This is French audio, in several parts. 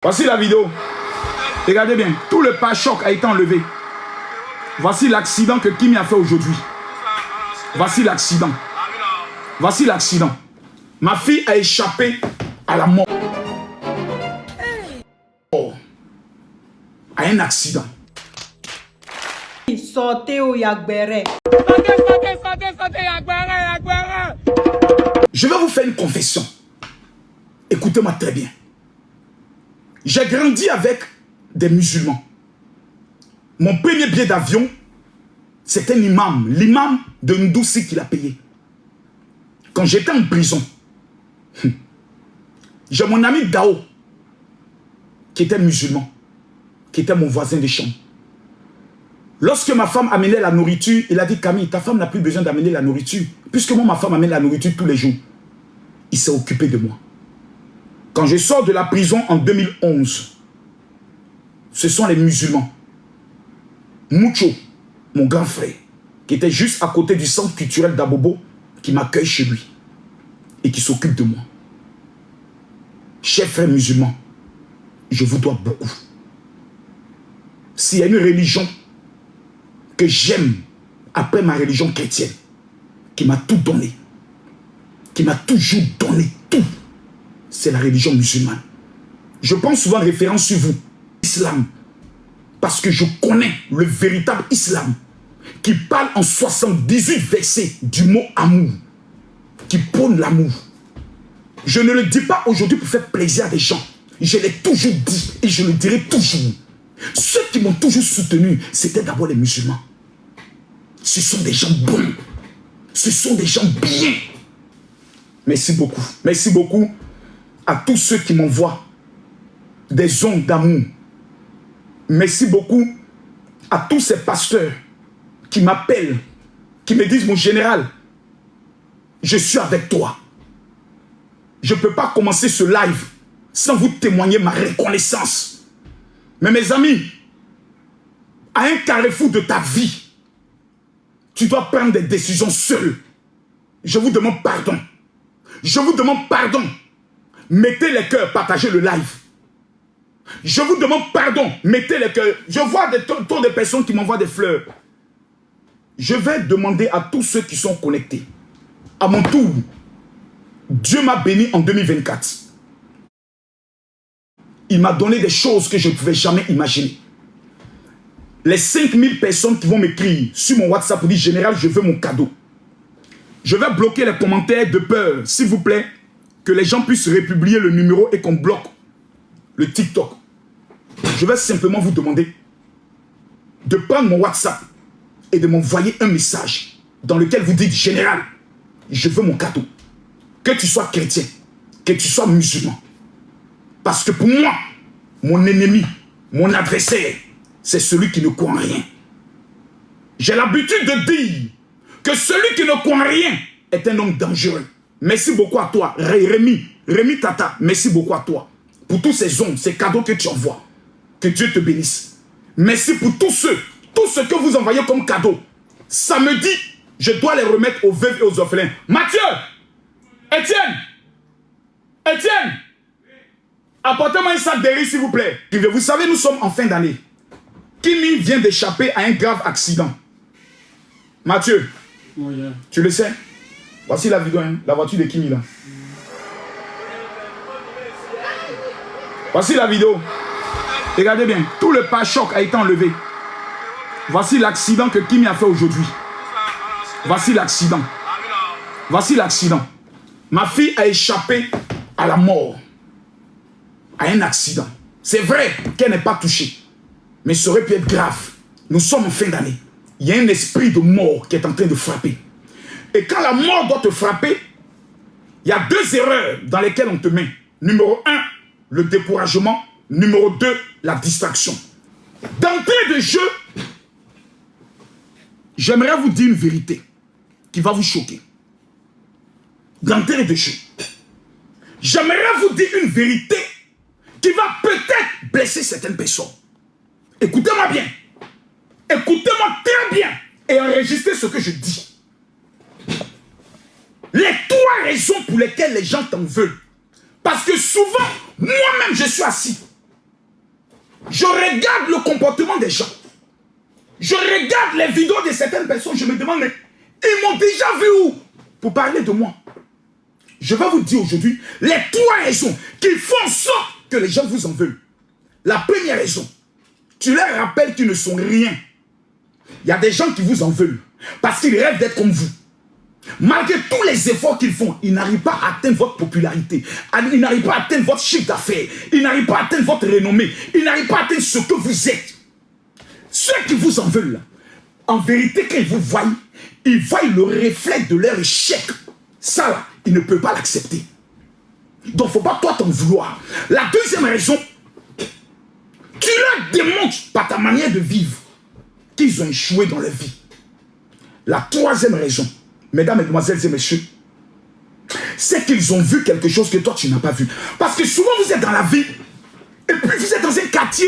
Voici la vidéo. Regardez bien. Tout le pare-choc a été enlevé. Voici l'accident que Kimi a fait aujourd'hui. Voici l'accident. Voici l'accident. Ma fille a échappé à la mort. À un accident. Sortez au Yagbere. Je vais vous faire une confession. Écoutez-moi très bien. J'ai grandi avec des musulmans. Mon premier billet d'avion, c'était un imam, l'imam de Ndoussi qui l'a payé. Quand j'étais en prison, j'ai mon ami Dao, qui était musulman, qui était mon voisin de chambre. Lorsque ma femme amenait la nourriture, il a dit: Camille, ta femme n'a plus besoin d'amener la nourriture, puisque moi, ma femme amène la nourriture tous les jours. Il s'est occupé de moi. Quand je sors de la prison en 2011, ce sont les musulmans. Mucho, mon grand frère, qui était juste à côté du centre culturel d'Abobo, qui m'accueille chez lui et qui s'occupe de moi. Chers frères musulmans, je vous dois beaucoup. S'il y a une religion que j'aime après ma religion chrétienne, qui m'a tout donné, qui m'a toujours donné tout, c'est la religion musulmane. Je prends souvent référence sur vous, l'islam, parce que je connais le véritable islam, qui parle en 78 versets du mot amour, qui prône l'amour. Je ne le dis pas aujourd'hui pour faire plaisir à des gens. Je l'ai toujours dit et je le dirai toujours. Ceux qui m'ont toujours soutenu, c'était d'abord les musulmans. Ce sont des gens bons. Ce sont des gens bien. Merci beaucoup. Merci beaucoup à tous ceux qui m'envoient des ondes d'amour. Merci beaucoup à tous ces pasteurs qui m'appellent, qui me disent: mon général, je suis avec toi. Je ne peux pas commencer ce live sans vous témoigner ma reconnaissance. Mais mes amis, à un carrefour de ta vie, tu dois prendre des décisions seul. Je vous demande pardon. Je vous demande pardon. Mettez les cœurs, partagez le live. Je vous demande pardon. Mettez les cœurs. Je vois tant de personnes qui m'envoient des fleurs. Je vais demander à tous ceux qui sont connectés. À mon tour, Dieu m'a béni en 2024. Il m'a donné des choses que je ne pouvais jamais imaginer. Les 5000 personnes qui vont m'écrire sur mon WhatsApp pour dire: général, je veux mon cadeau. Je vais bloquer les commentaires de peur, s'il vous plaît, que les gens puissent republier le numéro et qu'on bloque le TikTok. Je vais simplement vous demander de prendre mon WhatsApp et de m'envoyer un message dans lequel vous dites: général, je veux mon cadeau. Que tu sois chrétien, que tu sois musulman. Parce que pour moi, mon ennemi, mon adversaire, c'est celui qui ne croit en rien. J'ai l'habitude de dire que celui qui ne croit en rien est un homme dangereux. Merci beaucoup à toi, Rémi Tata, merci beaucoup à toi pour tous ces ondes, ces cadeaux que tu envoies. Que Dieu te bénisse. Merci pour tous ceux que vous envoyez comme cadeau. Samedi, je dois les remettre aux veuves et aux orphelins. Mathieu, Étienne, apportez-moi un sac de riz, s'il vous plaît. Vous savez, nous sommes en fin d'année. Kimi vient d'échapper à un grave accident. Mathieu, oh yeah. Tu le sais? Voici la vidéo, hein, la voiture de Kimi là. Voici la vidéo. Regardez bien, tout le pare-choc a été enlevé. Voici l'accident que Kimi a fait aujourd'hui. Voici l'accident. Voici l'accident. Ma fille a échappé à la mort. À un accident. C'est vrai qu'elle n'est pas touchée. Mais ça aurait pu être grave. Nous sommes en fin d'année. Il y a un esprit de mort qui est en train de frapper. Et quand la mort doit te frapper, il y a deux erreurs dans lesquelles on te met. Numéro 1, le découragement. Numéro 2, la distraction. D'entrée de jeu, j'aimerais vous dire une vérité qui va vous choquer. D'entrée de jeu, j'aimerais vous dire une vérité qui va peut-être blesser certaines personnes. Écoutez-moi bien. Écoutez-moi très bien et enregistrez ce que je dis. Les 3 raisons pour lesquelles les gens t'en veulent. Parce que souvent, moi-même, je suis assis. Je regarde le comportement des gens. Je regarde les vidéos de certaines personnes. Je me demande, mais ils m'ont déjà vu où pour parler de moi? Je vais vous dire aujourd'hui les 3 raisons qui font en sorte que les gens vous en veulent. La première raison, tu leur rappelles qu'ils ne sont rien. Il y a des gens qui vous en veulent parce qu'ils rêvent d'être comme vous. Malgré tous les efforts qu'ils font, ils n'arrivent pas à atteindre votre popularité. Ils n'arrivent pas à atteindre votre chiffre d'affaires. Ils n'arrivent pas à atteindre votre renommée. Ils n'arrivent pas à atteindre ce que vous êtes. Ceux qui vous en veulent, là, en vérité, quand ils vous voient, ils voient le reflet de leur échec. Ça, là, ils ne peuvent pas l'accepter. Donc, il ne faut pas toi t'en vouloir. La deuxième raison, tu leur démontres par ta manière de vivre qu'ils ont échoué dans leur vie. La troisième raison, mesdames, mesdemoiselles et messieurs, c'est qu'ils ont vu quelque chose que toi tu n'as pas vu. Parce que souvent vous êtes dans la vie, et puis vous êtes dans un quartier,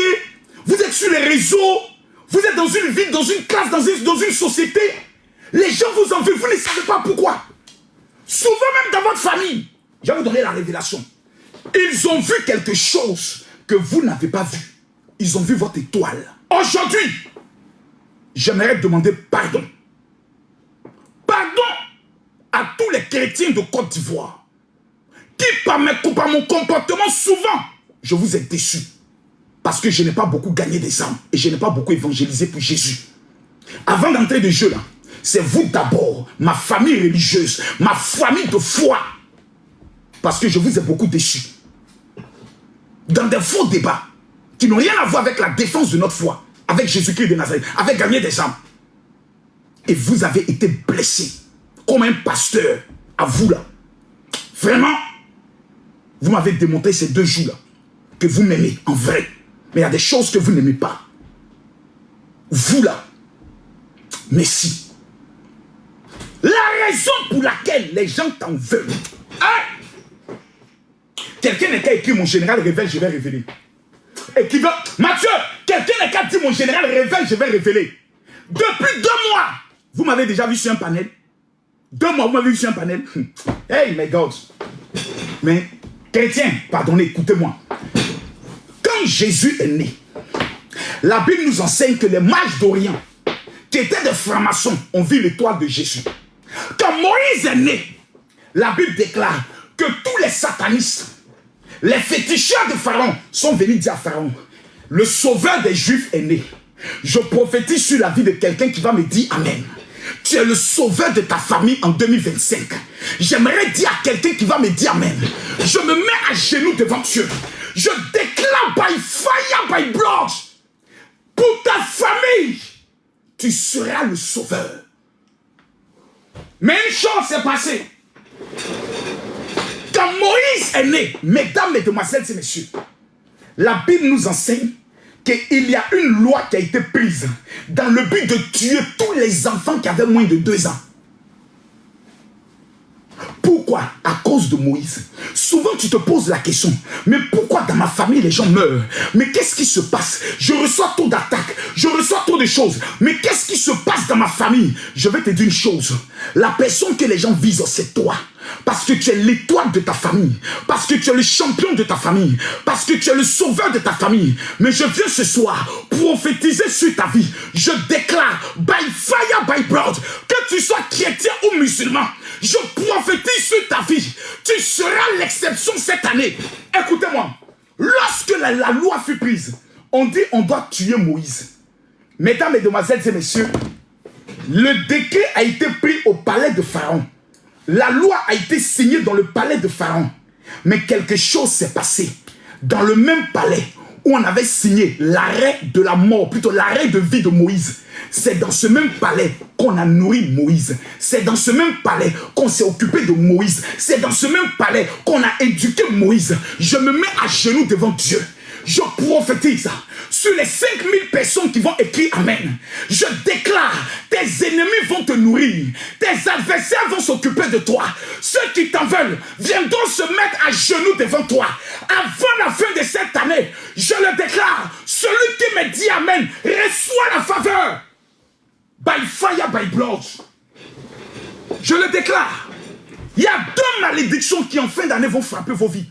vous êtes sur les réseaux, vous êtes dans une ville, dans une classe, dans une société. Les gens vous en veulent, vous ne savez pas pourquoi. Souvent même dans votre famille, je vais vous donner la révélation. Ils ont vu quelque chose que vous n'avez pas vu. Ils ont vu votre étoile. Aujourd'hui, j'aimerais demander pardon. Pardon à tous les chrétiens de Côte d'Ivoire qui, par mon comportement, souvent, je vous ai déçu. Parce que je n'ai pas beaucoup gagné des âmes et je n'ai pas beaucoup évangélisé pour Jésus. Avant d'entrer de jeu là, c'est vous d'abord, ma famille religieuse, ma famille de foi. Parce que je vous ai beaucoup déçu. Dans des faux débats qui n'ont rien à voir avec la défense de notre foi, avec Jésus-Christ de Nazareth, avec gagner des âmes. Et vous avez été blessé comme un pasteur à vous là. Vraiment, vous m'avez démontré ces 2 jours là que vous m'aimez en vrai. Mais il y a des choses que vous n'aimez pas. Vous là, merci. La raison pour laquelle les gens t'en veulent. Hein? Quelqu'un n'est qu'à écrire mon général révèle, je vais révéler. Et qui veut. Mathieu, quelqu'un n'est qu'à dire mon général révèle, je vais révéler. Depuis 2 mois, vous m'avez déjà vu sur un panel. 2 mois, vous m'avez vu sur un panel. Hey, my God. Mais, chrétien, pardonnez, écoutez-moi. Quand Jésus est né, la Bible nous enseigne que les mages d'Orient, qui étaient des francs-maçons, ont vu l'étoile de Jésus. Quand Moïse est né, la Bible déclare que tous les satanistes, les féticheurs de Pharaon sont venus dire à Pharaon, le sauveur des Juifs est né. Je prophétise sur la vie de quelqu'un qui va me dire Amen. Tu es le sauveur de ta famille en 2025. J'aimerais dire à quelqu'un qui va me dire Amen. Je me mets à genoux devant Dieu. Je déclare by fire, by blood. Pour ta famille, tu seras le sauveur. Mais une chose s'est passée. Quand Moïse est né, mesdames, mesdemoiselles et messieurs, la Bible nous enseigne qu'il y a une loi qui a été prise dans le but de tuer tous les enfants qui avaient moins de 2 ans. Pourquoi? À cause de Moïse. Souvent tu te poses la question, mais pourquoi dans ma famille les gens meurent? Mais qu'est-ce qui se passe? Je reçois trop d'attaques, je reçois trop de choses. Mais qu'est-ce qui se passe dans ma famille? Je vais te dire une chose. La personne que les gens visent, c'est toi. Parce que tu es l'étoile de ta famille. Parce que tu es le champion de ta famille. Parce que tu es le sauveur de ta famille. Mais je viens ce soir prophétiser sur ta vie. Je déclare, by fire, by blood, que tu sois chrétien ou musulman, je prophétise sur ta vie. Tu seras l'exception cette année. Écoutez-moi. Lorsque la loi fut prise, on dit on doit tuer Moïse. Mesdames, mesdemoiselles et messieurs, le décret a été pris au palais de Pharaon. La loi a été signée dans le palais de Pharaon. Mais quelque chose s'est passé. Dans le même palais où on avait signé l'arrêt de la mort, plutôt l'arrêt de vie de Moïse. C'est dans ce même palais qu'on a nourri Moïse. C'est dans ce même palais qu'on s'est occupé de Moïse. C'est dans ce même palais qu'on a éduqué Moïse. Je me mets à genoux devant Dieu. Je prophétise sur les 5000 personnes qui vont écrire Amen. Je déclare, tes ennemis vont te nourrir. Tes adversaires vont s'occuper de toi. Ceux qui t'en veulent viendront se mettre à genoux devant toi. Avant la fin de cette année, je le déclare, celui qui me dit Amen reçoit la faveur. By fire, by blood. Je le déclare. Il y a 2 malédictions qui en fin d'année vont frapper vos vies.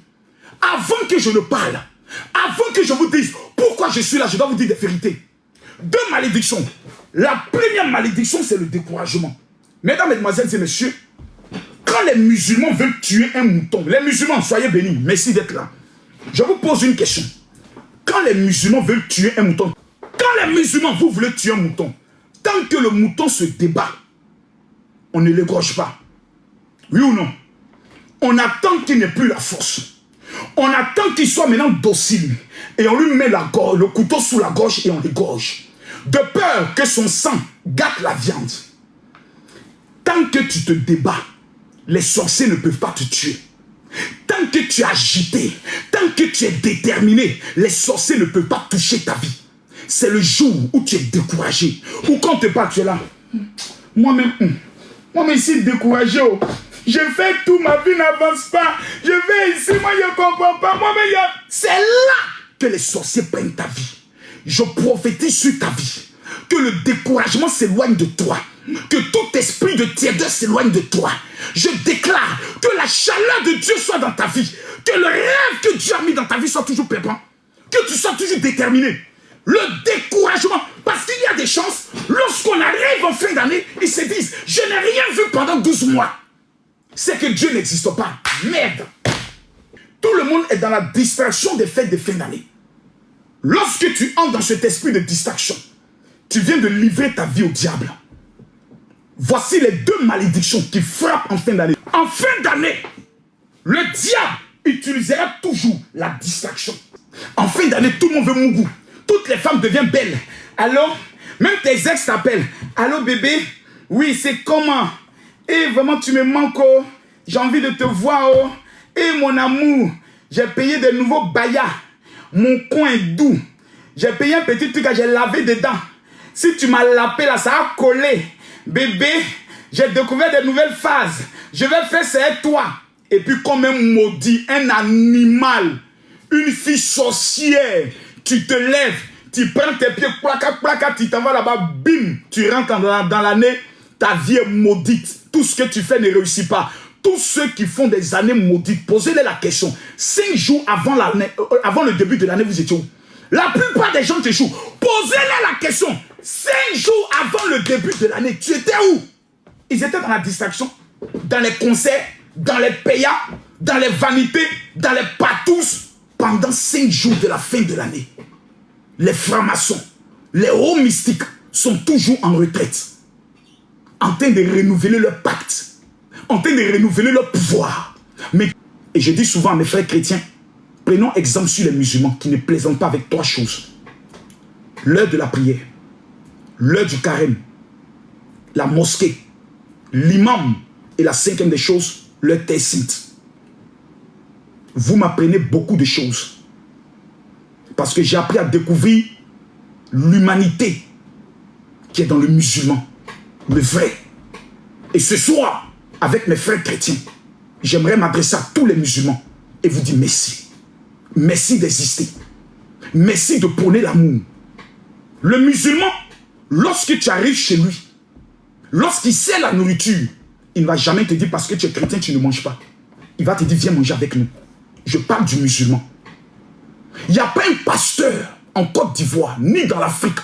Avant que je ne parle, avant que je vous dise pourquoi pourquoi je suis là, je dois vous dire des vérités. 2 malédictions. La première malédiction, c'est le découragement. Mesdames, mesdemoiselles et messieurs, quand les musulmans veulent tuer un mouton, les musulmans, soyez bénis, merci d'être là. Je vous pose une question. Quand les musulmans veulent tuer un mouton, quand les musulmans, vous voulez tuer un mouton, tant que le mouton se débat, on ne l'égorge pas. Oui ou non? On attend qu'il n'ait plus la force. On attend qu'il soit maintenant docile. Et on lui met le couteau sous la gorge et on l'égorge. De peur que son sang gâte la viande. Tant que tu te débats, les sorciers ne peuvent pas te tuer. Tant que tu es agité, tant que tu es déterminé, les sorciers ne peuvent pas toucher ta vie. C'est le jour où tu es découragé. Ou quand tu parles, tu es là. Moi-même, ici découragé. Oh. Je fais tout, ma vie n'avance pas. Je vais ici, moi je ne comprends pas. Moi-même, c'est là que les sorciers prennent ta vie. Je prophétise sur ta vie. Que le découragement s'éloigne de toi. Que tout esprit de tièdeur s'éloigne de toi. Je déclare que la chaleur de Dieu soit dans ta vie. Que le rêve que Dieu a mis dans ta vie soit toujours pépitant. Que tu sois toujours déterminé. Le découragement, parce qu'il y a des chances, lorsqu'on arrive en fin d'année, ils se disent, je n'ai rien vu pendant 12 mois. C'est que Dieu n'existe pas. Merde. Tout le monde est dans la distraction des fêtes de fin d'année. Lorsque tu entres dans cet esprit de distraction, tu viens de livrer ta vie au diable. Voici les 2 malédictions qui frappent en fin d'année. En fin d'année, le diable utilisera toujours la distraction. En fin d'année, tout le monde veut mon goût. Toutes les femmes deviennent belles. Allô? Même tes ex t'appellent. Allô bébé? Oui, c'est comment? Et vraiment tu me manques, oh. J'ai envie de te voir, oh. Et mon amour, j'ai payé de nouveaux bayas. Mon coin est doux. J'ai payé un petit truc que j'ai lavé dedans. Si tu m'as lapé là, ça a collé. Bébé, j'ai découvert de nouvelles phases. Je vais faire ça avec toi. Et puis comme un maudit, un animal, une fille sorcière, tu te lèves, tu prends tes pieds, placa, tu t'en vas là-bas, bim, tu rentres dans l'année, ta vie est maudite. Tout ce que tu fais ne réussit pas. Tous ceux qui font des années maudites, posez-les la question. 5 jours avant le début de l'année, vous étiez où? La plupart des gens échouent. Posez-les la question. 5 jours avant le début de l'année, tu étais où? Ils étaient dans la distraction, dans les concerts, dans les payas, dans les vanités, dans les patous. Pendant 5 jours de la fin de l'année, les francs-maçons, les hauts mystiques sont toujours en retraite, en train de renouveler leur pacte, en train de renouveler leur pouvoir. Mais, et je dis souvent à mes frères chrétiens, prenons exemple sur les musulmans qui ne plaisantent pas avec 3 choses. L'heure de la prière, l'heure du carême, la mosquée, l'imam et la 5e des choses, leur terre sainte. Vous m'apprenez beaucoup de choses. Parce que j'ai appris à découvrir l'humanité qui est dans le musulman, le vrai. Et ce soir, avec mes frères chrétiens, j'aimerais m'adresser à tous les musulmans et vous dire merci. Merci d'exister. Merci de prôner l'amour. Le musulman, lorsque tu arrives chez lui, lorsqu'il sait la nourriture, il ne va jamais te dire parce que tu es chrétien, tu ne manges pas. Il va te dire viens manger avec nous. Je parle du musulman. Il n'y a pas un pasteur en Côte d'Ivoire, ni dans l'Afrique,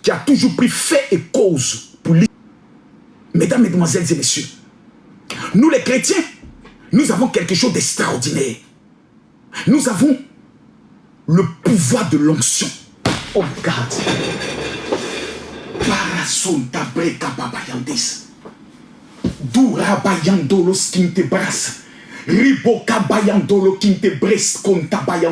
qui a toujours pris fait et cause pour lui. Mesdames, mesdemoiselles et messieurs, nous les chrétiens, nous avons quelque chose d'extraordinaire. Nous avons le pouvoir de l'onction. Oh, regarde. Parasonta breka babayandes. Dura bayandolo skinte bras. Riboka bayandolo kinte bres konta bayan.